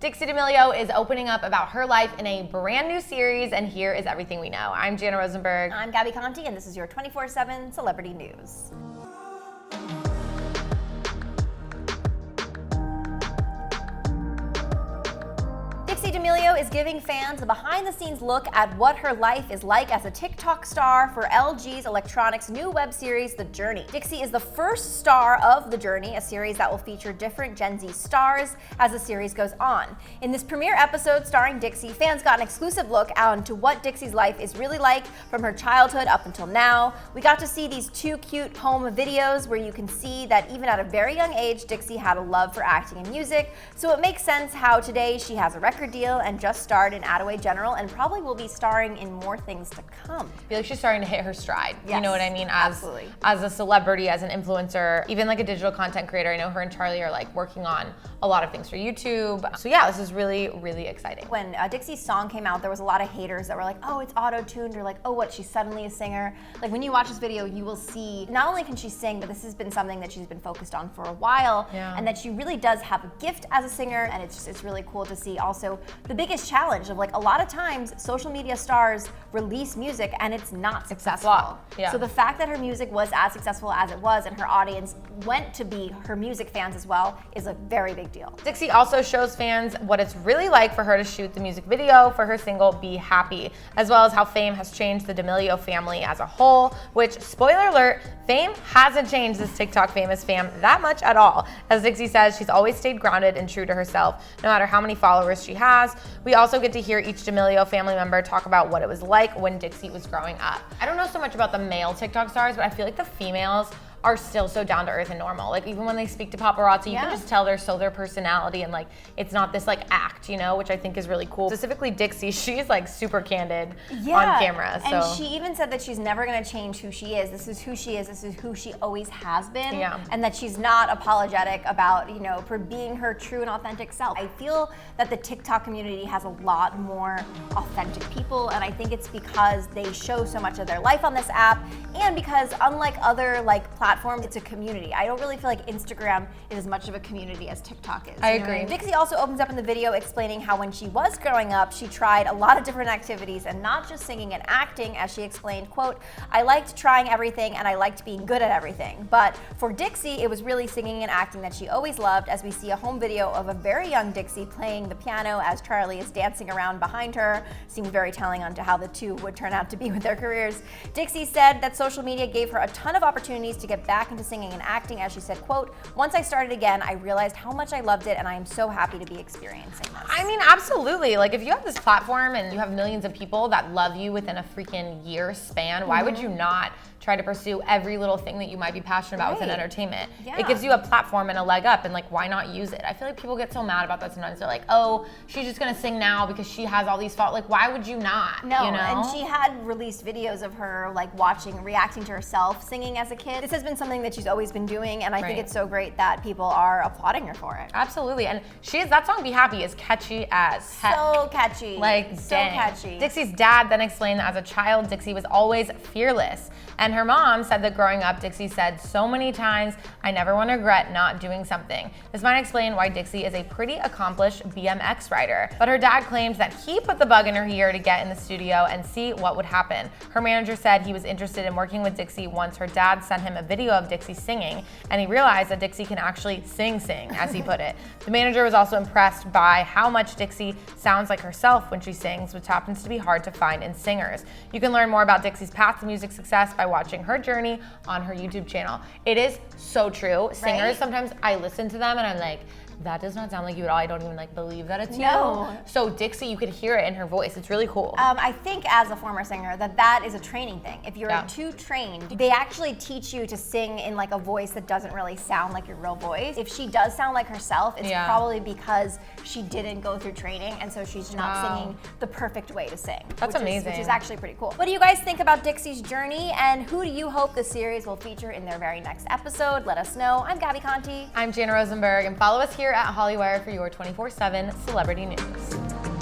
Dixie D'Amelio is opening up about her life in a brand new series, and here is everything we know. I'm Jana Rosenberg. I'm Gabi Conti, and this is your 24/7 celebrity news. Dixie D'Amelio is giving fans a behind-the-scenes look at what her life is like as a TikTok star for LG's Electronics' new web series, The Journey. Dixie is the first star of The Journey, a series that will feature different Gen Z stars as the series goes on. In this premiere episode starring Dixie, fans got an exclusive look onto what Dixie's life is really like from her childhood up until now. We got to see these two cute home videos where you can see that even at a very young age, Dixie had a love for acting and music, so it makes sense how today she has a record deal and just starred in Attaway General and probably will be starring in more things to come. I feel like she's starting to hit her stride. Yes, you know what I mean? Absolutely. As a celebrity, as an influencer, even like a digital content creator. I know her and Charlie are like working on a lot of things for YouTube. So yeah, this is really, really exciting. When Dixie's song came out, there was a lot of haters that were like, oh, it's auto-tuned, or like, oh, what, she's suddenly a singer. Like when you watch this video, you will see not only can she sing, but this has been something that she's been focused on for a while, and that she really does have a gift as a singer, and it's really cool to see. Also, the biggest challenge of like a lot of times social media stars release music and it's not successful. Yeah. So the fact that her music was as successful as it was and her audience went to be her music fans as well is a very big deal. Dixie also shows fans what it's really like for her to shoot the music video for her single Be Happy, as well as how fame has changed the D'Amelio family as a whole, which, spoiler alert, fame hasn't changed this TikTok famous fam that much at all. As Dixie says, she's always stayed grounded and true to herself, no matter how many followers she has. We also get to hear each D'Amelio family member talk about what it was like when Dixie was growing up. I don't know so much about the male TikTok stars, but I feel like the females are still so down to earth and normal. Like even when they speak to paparazzi, you can just tell they're so their personality, and like it's not this like act, you know, which I think is really cool. Specifically Dixie, she's like super candid on camera. So. And she even said that she's never gonna change who she is. This is who she is, this is who she always has been. And that she's not apologetic about, you know, for being her true and authentic self. I feel that the TikTok community has a lot more authentic people, and I think it's because they show so much of their life on this app, and because unlike other like platforms, it's a community. I don't really feel like Instagram is as much of a community as TikTok is. I agree. Dixie also opens up in the video explaining how when she was growing up, she tried a lot of different activities and not just singing and acting, as she explained, quote, I liked trying everything and I liked being good at everything. But for Dixie, it was really singing and acting that she always loved, as we see a home video of a very young Dixie playing the piano as Charlie is dancing around behind her. Seemed very telling onto how the two would turn out to be with their careers. Dixie said that social media gave her a ton of opportunities to get back into singing and acting, as she said, quote, once I started again, I realized how much I loved it and I am so happy to be experiencing this. I mean, absolutely. Like if you have this platform and you have millions of people that love you within a freaking year span, why would you not try to pursue every little thing that you might be passionate about within entertainment? It gives you a platform and a leg up, and like, why not use it? I feel like people get so mad about that sometimes. They're like, oh, she's just gonna sing now because she has all these faults. Like, why would you not? No, you know? and she had released videos of her like reacting to herself singing as a kid. This has been something that she's always been doing, and I think it's so great that people are applauding her for it. Absolutely, and that song Be Happy is catchy as heck. So catchy. Like, so dang. catchy. Dixie's dad then explained that as a child, Dixie was always fearless. And her mom said that growing up, Dixie said so many times, I never want to regret not doing something. This might explain why Dixie is a pretty accomplished BMX rider. But her dad claims that he put the bug in her ear to get in the studio and see what would happen. Her manager said he was interested in working with Dixie once her dad sent him a video of Dixie singing, and he realized that Dixie can actually sing, as he put it. The manager was also impressed by how much Dixie sounds like herself when she sings, which happens to be hard to find in singers. You can learn more about Dixie's path to music success by watching her journey on her YouTube channel. It is so true. Singers, sometimes I listen to them and I'm like, that does not sound like you at all. I don't even like believe that it's you. So Dixie, you could hear it in her voice. It's really cool. I think as a former singer that is a training thing. If you're too trained, they actually teach you to sing in like a voice that doesn't really sound like your real voice. If she does sound like herself, it's probably because she didn't go through training, and so she's not singing the perfect way to sing. That's amazing. Which is actually pretty cool. What do you guys think about Dixie's journey, and who do you hope the series will feature in their very next episode? Let us know. I'm Gabi Conti. I'm Jana Rosenberg, and follow us here at Hollywire for your 24/7 celebrity news.